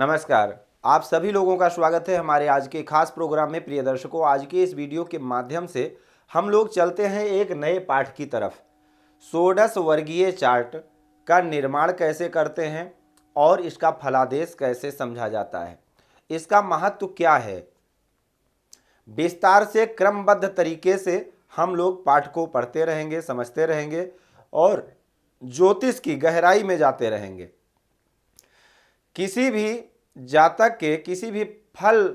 नमस्कार। आप सभी लोगों का स्वागत है हमारे आज के खास प्रोग्राम में। प्रिय दर्शकों, आज के इस वीडियो के माध्यम से हम लोग चलते हैं एक नए पाठ की तरफ। षोडश वर्गीय चार्ट का निर्माण कैसे करते हैं और इसका फलादेश कैसे समझा जाता है, इसका महत्व क्या है, विस्तार से क्रमबद्ध तरीके से हम लोग पाठ को पढ़ते रहेंगे, समझते रहेंगे और ज्योतिष की गहराई में जाते रहेंगे। किसी भी जातक के किसी भी फल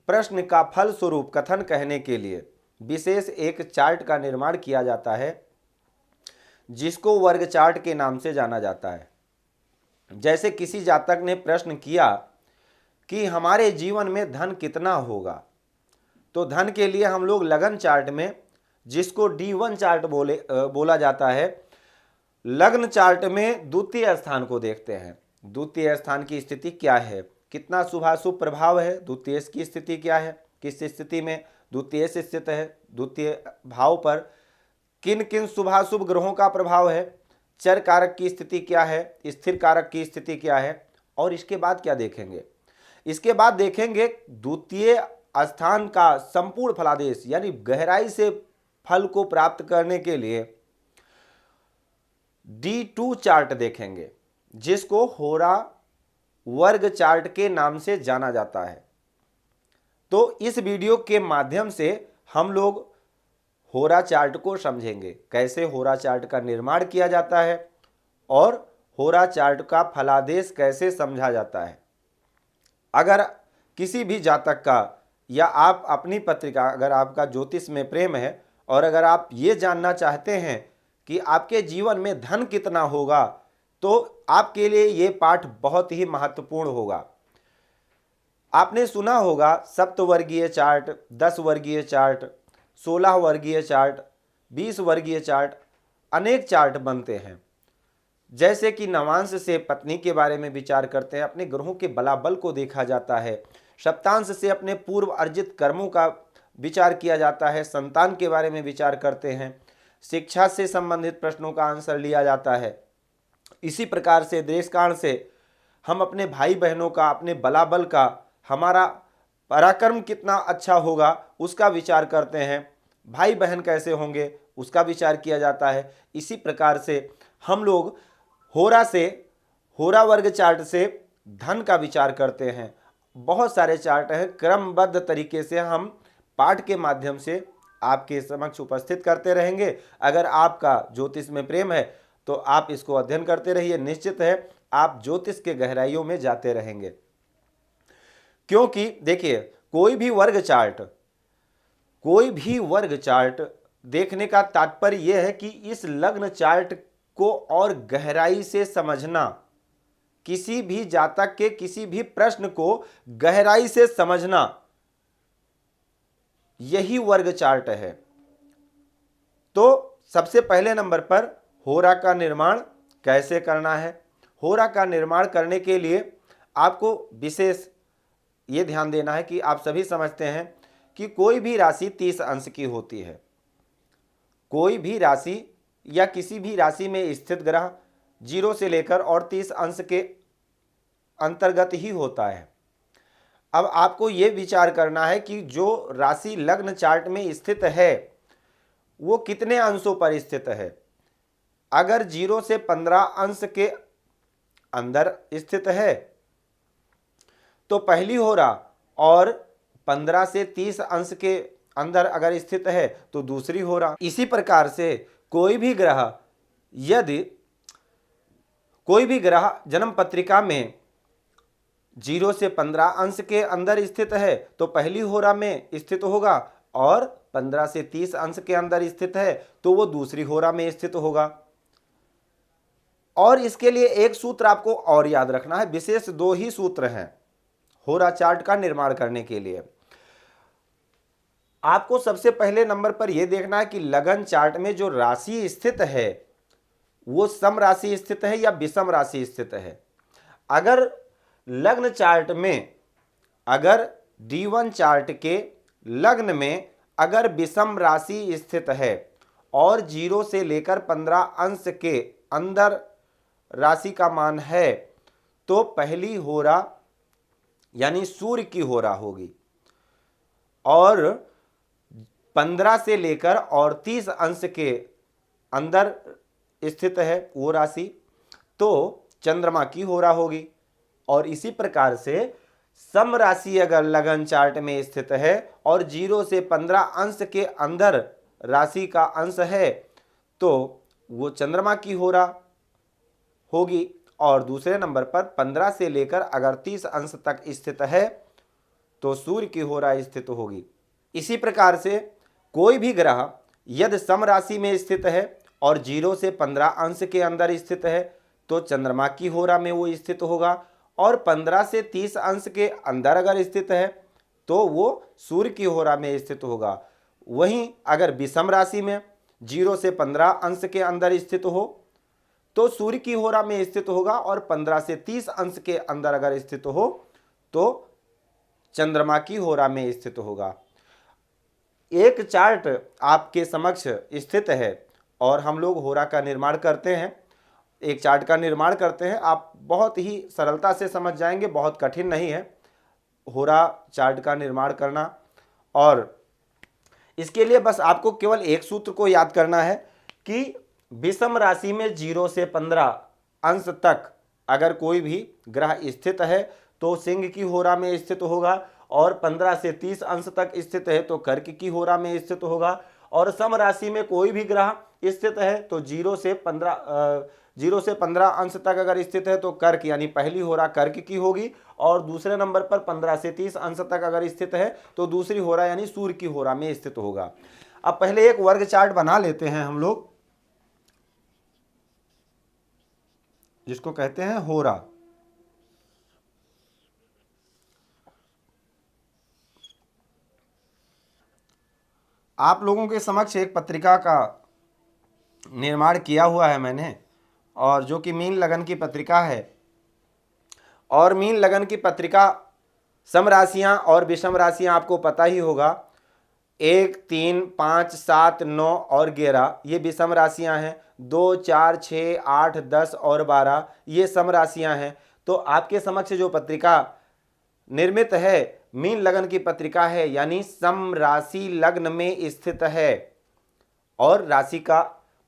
प्रश्न का फल स्वरूप कथन कहने के लिए विशेष एक चार्ट का निर्माण किया जाता है, जिसको वर्ग चार्ट के नाम से जाना जाता है। जैसे किसी जातक ने प्रश्न किया कि हमारे जीवन में धन कितना होगा, तो धन के लिए हम लोग लगन चार्ट में, जिसको D1 चार्ट बोला जाता है, लग्न चार्ट में द्वितीय स्थान को देखते हैं। द्वितीय स्थान की स्थिति क्या है, कितना शुभाशुभ प्रभाव है, द्वितीय की स्थिति क्या है, किस स्थिति में द्वितीय से स्थित है, द्वितीय भाव पर किन किन शुभाशुभ ग्रहों का प्रभाव है, चर कारक की स्थिति क्या है, स्थिर कारक की स्थिति क्या है। और इसके बाद क्या देखेंगे, इसके बाद देखेंगे द्वितीय स्थान का संपूर्ण फलादेश, यानी गहराई से फल को प्राप्त करने के लिए D2 चार्ट देखेंगे, जिसको होरा वर्ग चार्ट के नाम से जाना जाता है। तो इस वीडियो के माध्यम से हम लोग होरा चार्ट को समझेंगे, कैसे होरा चार्ट का निर्माण किया जाता है और होरा चार्ट का फलादेश कैसे समझा जाता है। अगर किसी भी जातक का या आप अपनी पत्रिका, अगर आपका ज्योतिष में प्रेम है और अगर आप ये जानना चाहते हैं कि आपके जीवन में धन कितना होगा, तो आपके लिए ये पाठ बहुत ही महत्वपूर्ण होगा। आपने सुना होगा सप्तवर्गीय चार्ट, 10 वर्गीय चार्ट, 16 वर्गीय चार्ट, 20 वर्गीय चार्ट, अनेक चार्ट बनते हैं। जैसे कि नवांश से पत्नी के बारे में विचार करते हैं, अपने ग्रहों के बलाबल को देखा जाता है। सप्तांश से अपने पूर्व अर्जित कर्मों का विचार किया जाता है, संतान के बारे में विचार करते हैं। शिक्षा से संबंधित प्रश्नों का आंसर लिया जाता है। इसी प्रकार से देशकाल से हम अपने भाई बहनों का, अपने बलाबल का, हमारा पराक्रम कितना अच्छा होगा उसका विचार करते हैं। भाई बहन कैसे होंगे उसका विचार किया जाता है। इसी प्रकार से हम लोग होरा वर्ग चार्ट से धन का विचार करते हैं। बहुत सारे चार्ट हैं, क्रमबद्ध तरीके से हम पाठ के माध्यम से आपके समक्ष उपस्थित करते रहेंगे। अगर आपका ज्योतिष में प्रेम है तो आप इसको अध्ययन करते रहिए, निश्चित है आप ज्योतिष के गहराइयों में जाते रहेंगे। क्योंकि देखिए, कोई भी वर्ग चार्ट देखने का तात्पर्य यह है कि इस लग्न चार्ट को और गहराई से समझना, किसी भी जातक के किसी भी प्रश्न को गहराई से समझना, यही वर्ग चार्ट है। तो सबसे पहले नंबर पर होरा का निर्माण कैसे करना है। होरा का निर्माण करने के लिए आपको विशेष ये ध्यान देना है कि आप सभी समझते हैं कि कोई भी राशि 30 अंश की होती है। कोई भी राशि या किसी भी राशि में स्थित ग्रह 0 से लेकर और 30 अंश के अंतर्गत ही होता है। अब आपको ये विचार करना है कि जो राशि लग्न चार्ट में स्थित है वो कितने अंशों पर स्थित है। अगर 0 से 15 अंश के अंदर स्थित है तो पहली होरा, और 15 से 30 अंश के अंदर अगर स्थित है तो दूसरी होरा। इसी प्रकार से यदि कोई भी ग्रह जन्म पत्रिका में 0 से 15 अंश के अंदर स्थित है तो पहली होरा में स्थित होगा, और 15 से 30 अंश के अंदर स्थित है तो वो दूसरी होरा में स्थित होगा। और इसके लिए एक सूत्र आपको और याद रखना है, विशेष 2 ही सूत्र हैं होरा चार्ट का निर्माण करने के लिए। आपको सबसे पहले नंबर पर यह देखना है कि लगन चार्ट में जो राशि स्थित है वो सम राशि स्थित है या विषम राशि स्थित है। अगर लग्न चार्ट में, अगर D1 चार्ट के लग्न में अगर विषम राशि स्थित है और 0 से लेकर 15 अंश के अंदर राशि का मान है तो पहली होरा यानी सूर्य की होरा होगी। और 15 से लेकर और 30 अंश के अंदर स्थित है वो राशि, तो चंद्रमा की होरा होगी। और इसी प्रकार से सम राशि अगर लगन चार्ट में स्थित है और 0 से 15 अंश के अंदर राशि का अंश है तो वो चंद्रमा की होरा होगी। और दूसरे नंबर पर 15 से लेकर अगर 30 अंश तक स्थित है तो सूर्य की होरा स्थित होगी। इसी प्रकार से कोई भी ग्रह यदि सम राशि में स्थित है और 0 से 15 अंश के अंदर स्थित है तो चंद्रमा की होरा में वो स्थित होगा। और 15 से 30 अंश के अंदर अगर स्थित है तो वो सूर्य की होरा में स्थित होगा। वहीं अगर विषम राशि में 0 से 15 अंश के अंदर स्थित हो तो सूर्य की होरा में स्थित होगा। और 15 से 30 अंश के अंदर अगर स्थित हो तो चंद्रमा की होरा में स्थित होगा। एक चार्ट आपके समक्ष स्थित है और हम लोग होरा का निर्माण करते हैं, एक चार्ट का निर्माण करते हैं। आप बहुत ही सरलता से समझ जाएंगे, बहुत कठिन नहीं है होरा चार्ट का निर्माण करना। और इसके लिए बस आपको केवल एक सूत्र को याद करना है कि विषम राशि में 0 से 15 अंश तक अगर कोई भी ग्रह स्थित है तो सिंह की होरा में स्थित होगा। और 15 से 30 अंश तक स्थित है तो कर्क की होरा में स्थित होगा। और सम राशि में कोई भी ग्रह स्थित है तो 0 से 15 अंश तक अगर स्थित है तो कर्क यानी पहली होरा कर्क की होगी। और दूसरे नंबर पर 15 से 30 अंश तक अगर स्थित है तो दूसरी होरा यानी सूर्य की होरा में स्थित होगा। अब पहले एक वर्ग चार्ट बना लेते हैं हम लोग, जिसको कहते हैं होरा। आप लोगों के समक्ष एक पत्रिका का निर्माण किया हुआ है मैंने, और जो कि मीन लगन की पत्रिका है। और मीन लगन की पत्रिका सम राशियां और विषम राशियां आपको पता ही होगा, 1, 3, 5, 7, 9 और 11 ये विषम राशियां हैं। 2, 4, 6, 8, 10 और 12 ये सम राशियां हैं। तो आपके समक्ष जो पत्रिका निर्मित है मीन लगन की पत्रिका है, यानी सम राशि लग्न में स्थित है। और राशि का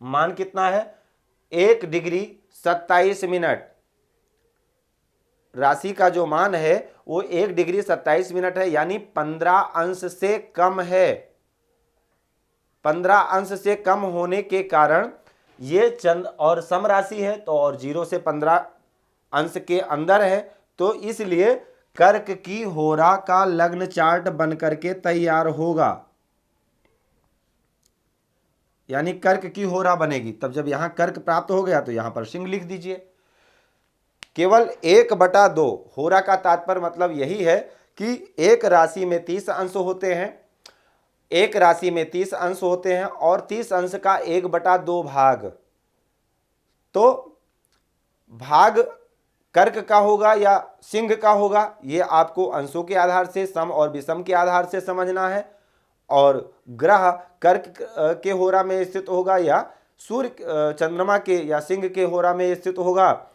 मान कितना है? 1 डिग्री 27 मिनट। राशि का जो मान है वो 1 डिग्री 27 मिनट है, यानी 15 अंश से कम है। 15 अंश से कम होने के कारण ये चंद और सम राशि है तो और 0 से 15 अंश के अंदर है, तो इसलिए कर्क की होरा का लग्न चार्ट बन करके तैयार होगा। यानी कर्क की होरा बनेगी। तब जब यहां कर्क प्राप्त हो गया तो यहां पर सिंह लिख दीजिए। केवल 1/2 होरा का तात्पर्य मतलब यही है कि एक राशि में 30 अंश होते हैं, एक राशि में 30 अंश होते हैं और 30 अंश का 1/2 भाग, तो भाग कर्क का होगा या सिंह का होगा, ये आपको अंशों के आधार से, सम और विषम के आधार से समझना है। और ग्रह कर्क के होरा में स्थित होगा या सूर्य चंद्रमा के या सिंह के होरा में स्थित होगा,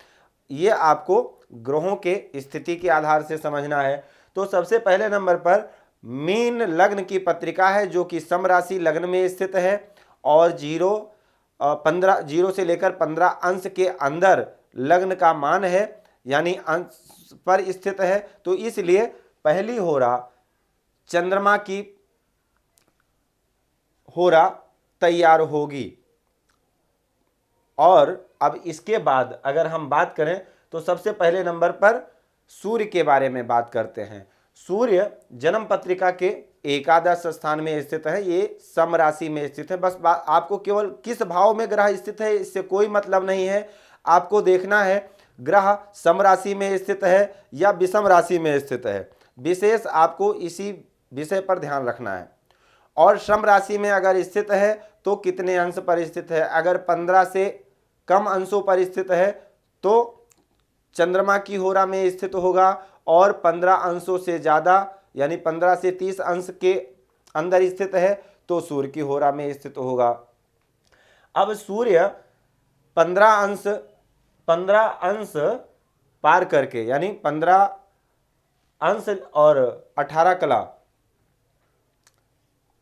ये आपको ग्रहों के स्थिति के आधार से समझना है। तो सबसे पहले नंबर पर मीन लग्न की पत्रिका है जो कि सम राशि लग्न में स्थित है और 0 से लेकर 15 अंश के अंदर लग्न का मान है, यानी अंश पर स्थित है। तो इसलिए पहली होरा चंद्रमा की होरा तैयार होगी। और अब इसके बाद अगर हम बात करें तो सबसे पहले नंबर पर सूर्य के बारे में बात करते हैं। सूर्य जन्म पत्रिका के एकादश स्थान में स्थित है, ये सम राशि में स्थित है। बस आपको केवल किस भाव में ग्रह स्थित है इससे कोई मतलब नहीं है, आपको देखना है ग्रह सम राशि में स्थित है या विषम राशि में स्थित है। विशेष आपको इसी विषय पर ध्यान रखना है। और सम राशि में अगर स्थित है तो कितने अंश पर स्थित है? अगर 15 से कम अंशों पर स्थित है तो चंद्रमा की होरा में स्थित होगा, और 15 अंशों से ज़्यादा यानी 15 से 30 अंश के अंदर स्थित है तो सूर्य की होरा में स्थित होगा। अब सूर्य 15 अंश पार करके यानी 15 अंश और 18 कला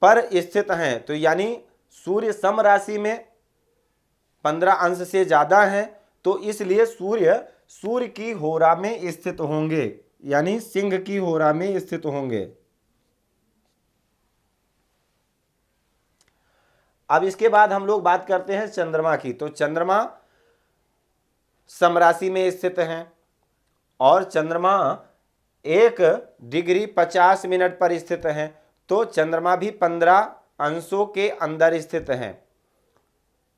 पर स्थित हैं, तो यानी सूर्य सम राशि में 15 अंश से ज्यादा है, तो इसलिए सूर्य की होरा में स्थित होंगे, यानी सिंह की होरा में स्थित होंगे। अब इसके बाद हम लोग बात करते हैं चंद्रमा की। तो चंद्रमा सम राशि में स्थित हैं और चंद्रमा 1 डिग्री 50 मिनट पर स्थित हैं, तो चंद्रमा भी 15 अंशों के अंदर स्थित हैं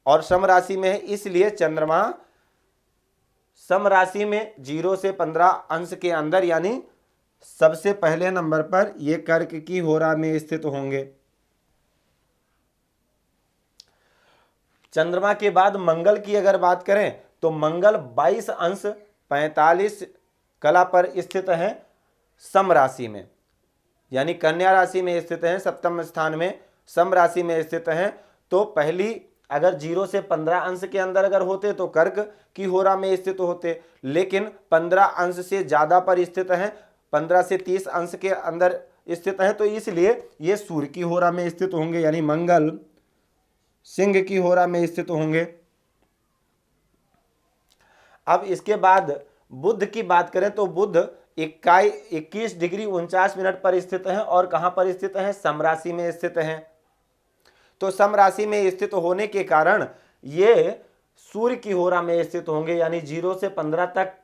और सम राशि में है, इसलिए चंद्रमा सम राशि में 0 से 15 अंश के अंदर, यानी सबसे पहले नंबर पर ये कर्क की होरा में स्थित होंगे। चंद्रमा के बाद मंगल की अगर बात करें तो मंगल 22 अंश 45 कला पर स्थित हैं सम राशि में, यानी कन्या राशि में स्थित हैं, सप्तम स्थान में सम राशि में स्थित हैं। तो पहली अगर 0 से 15 अंश के अंदर अगर होते तो कर्क की होरा में स्थित होते, लेकिन 15 अंश से ज्यादा पर स्थित हैं, 15 से 30 अंश के अंदर स्थित हैं, तो इसलिए ये सूर्य की होरा में स्थित होंगे, यानी मंगल सिंह की होरा में स्थित होंगे। अब इसके बाद बुध की बात करें तो बुध 21 डिग्री 49 मिनट पर स्थित हैं और कहां पर स्थित हैं? सम राशि में स्थित हैं। तो सम राशि में स्थित होने के कारण ये सूर्य की होरा में स्थित होंगे, यानी 0 से 15 तक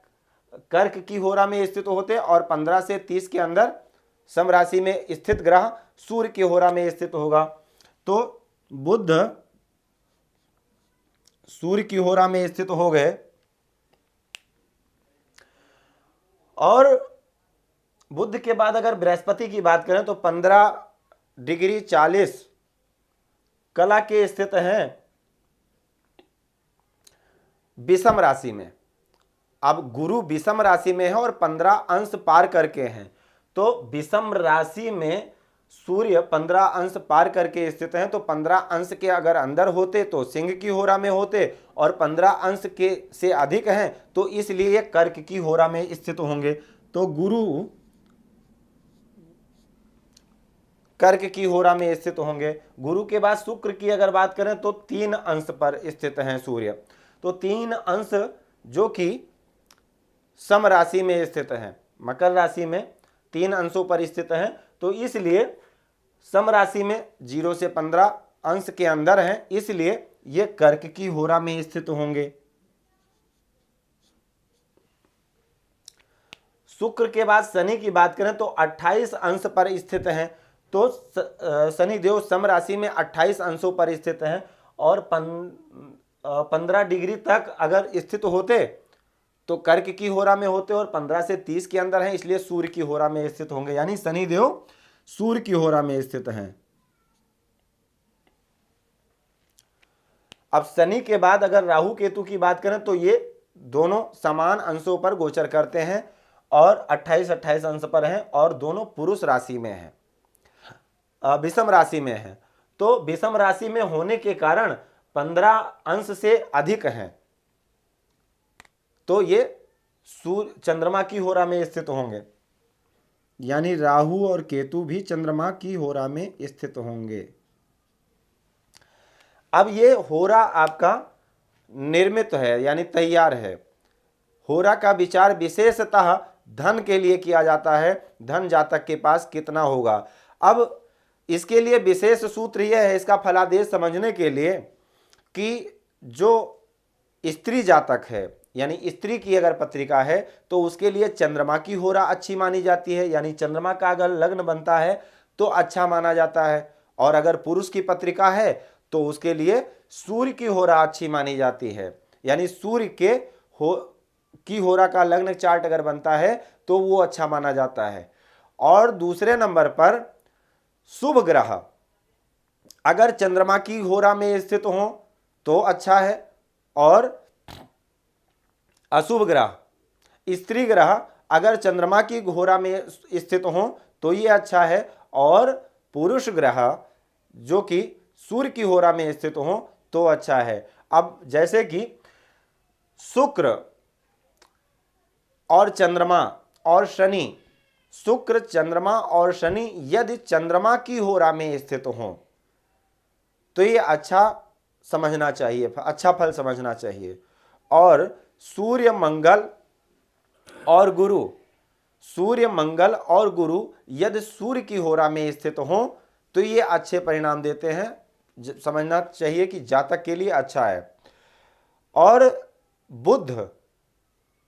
कर्क की होरा में स्थित होते और 15 से 30 के अंदर सम राशि में स्थित ग्रह सूर्य की होरा में स्थित होगा। तो बुध सूर्य की होरा में स्थित हो गए और बुध के बाद अगर बृहस्पति की बात करें तो 15 डिग्री 40 कला के स्थित हैं विषम राशि में। अब गुरु विषम राशि में है और 15 अंश पार करके हैं, तो विषम राशि में सूर्य 15 अंश पार करके स्थित हैं, तो 15 अंश के अगर अंदर होते तो सिंह की होरा में होते और 15 अंश के से अधिक हैं तो इसलिए ये कर्क की होरा में स्थित होंगे। तो गुरु कर्क की होरा में स्थित होंगे। गुरु के बाद शुक्र की अगर बात करें तो 3 अंश पर स्थित हैं सूर्य, तो 3 अंश जो कि सम राशि में स्थित हैं, मकर राशि में 3 अंशों पर स्थित हैं, तो इसलिए सम राशि में 0 से 15 अंश के अंदर हैं, इसलिए ये कर्क की होरा में स्थित होंगे। शुक्र के बाद शनि की बात करें तो 28 अंश पर स्थित हैं, तो शनि देव सम राशि में 28 अंशों पर स्थित हैं और 15 डिग्री तक अगर स्थित होते तो कर्क की होरा में होते और 15 से 30 के अंदर हैं, इसलिए सूर्य की होरा में स्थित होंगे, यानी शनि देव सूर्य की होरा में स्थित हैं। अब शनि के बाद अगर राहु केतु की बात करें तो ये दोनों समान अंशों पर गोचर करते हैं और 28-28 अंश पर हैं और दोनों पुरुष राशि में हैं, विषम राशि में हैं। तो विषम राशि में होने के कारण 15 अंश से अधिक हैं, तो ये सूर्य चंद्रमा की होरा में स्थित होंगे, यानी राहु और केतु भी चंद्रमा की होरा में स्थित होंगे। अब ये होरा आपका निर्मित है, यानी तैयार है। होरा का विचार विशेषतः धन के लिए किया जाता है, धन जातक के पास कितना होगा। अब इसके लिए विशेष सूत्र यह है, इसका फलादेश समझने के लिए, कि जो स्त्री जातक है, यानी स्त्री की अगर पत्रिका है तो उसके लिए चंद्रमा की होरा अच्छी मानी जाती है, यानी चंद्रमा का अगर लग्न बनता है तो अच्छा माना जाता है, और अगर पुरुष की पत्रिका है तो उसके लिए सूर्य की होरा अच्छी मानी जाती है, यानी सूर्य की होरा का लग्न चार्ट अगर बनता है तो वो अच्छा माना जाता है। और दूसरे नंबर पर शुभ ग्रह अगर चंद्रमा की होरा में स्थित हो तो अच्छा है, और अशुभ ग्रह स्त्री ग्रह अगर चंद्रमा की होरा में स्थित हो तो ये अच्छा है, और पुरुष ग्रह जो कि सूर्य की होरा में स्थित हो तो अच्छा है। अब जैसे कि शुक्र और चंद्रमा और शनि शुक्र, चंद्रमा और शनि यदि चंद्रमा की होरा में स्थित हों तो ये अच्छा समझना चाहिए, अच्छा फल समझना चाहिए। और सूर्य, मंगल और गुरु, सूर्य, मंगल और गुरु यदि सूर्य की होरा में स्थित हों तो ये अच्छे परिणाम देते हैं, समझना चाहिए कि जातक के लिए अच्छा है। और बुध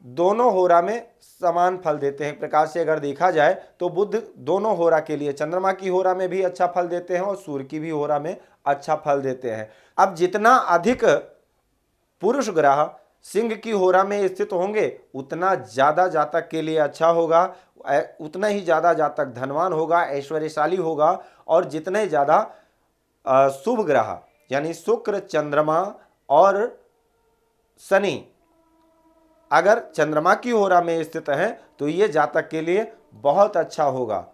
दोनों होरा में समान फल देते हैं। एक प्रकार से अगर देखा जाए तो बुध दोनों होरा के लिए, चंद्रमा की होरा में भी अच्छा फल देते हैं और सूर्य की भी होरा में अच्छा फल देते हैं। अब जितना अधिक पुरुष ग्रह सिंह की होरा में स्थित होंगे उतना ज्यादा जातक के लिए अच्छा होगा, उतना ही ज्यादा जातक धनवान होगा, ऐश्वर्यशाली होगा। और जितने ज्यादा शुभ ग्रह यानी शुक्र, चंद्रमा और शनि अगर चंद्रमा की होरा में स्थित है तो ये जातक के लिए बहुत अच्छा होगा।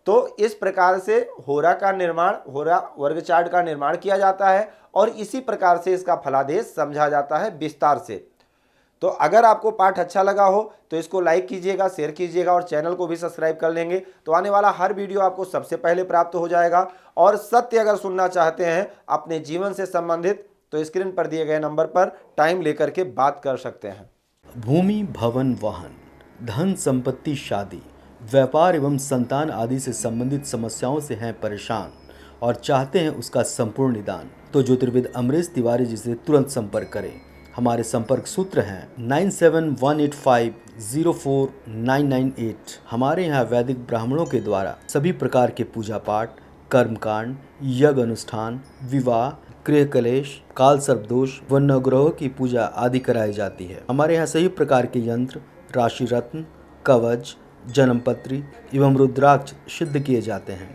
तो इस प्रकार से होरा का निर्माण, होरा वर्ग चार्ट का निर्माण किया जाता है और इसी प्रकार से इसका फलादेश समझा जाता है विस्तार से। तो अगर आपको पाठ अच्छा लगा हो तो इसको लाइक कीजिएगा, शेयर कीजिएगा और चैनल को भी सब्सक्राइब कर लेंगे तो आने वाला हर वीडियो आपको सबसे पहले प्राप्त हो जाएगा। और सत्य अगर सुनना चाहते हैं अपने जीवन से संबंधित तो स्क्रीन पर दिए गए नंबर पर टाइम लेकर के बात कर सकते हैं। भूमि, भवन, वाहन, धन, संपत्ति, शादी, व्यापार एवं संतान आदि से संबंधित समस्याओं से हैं परेशान और चाहते हैं उसका संपूर्ण निदान, तो ज्योतिर्विद अमरीश तिवारी जी से तुरंत संपर्क करें। हमारे संपर्क सूत्र हैं 9718504998। हमारे यहाँ वैदिक ब्राह्मणों के द्वारा सभी प्रकार के पूजा पाठ, कर्मकांड, यज्ञ अनुष्ठान, विवाह, गृह कलेश, काल सर्प दोष व नवग्रहों की पूजा आदि कराई जाती है। हमारे यहाँ सभी प्रकार के यंत्र, राशि रत्न, कवच, जन्मपत्री एवं रुद्राक्ष सिद्ध किए जाते हैं।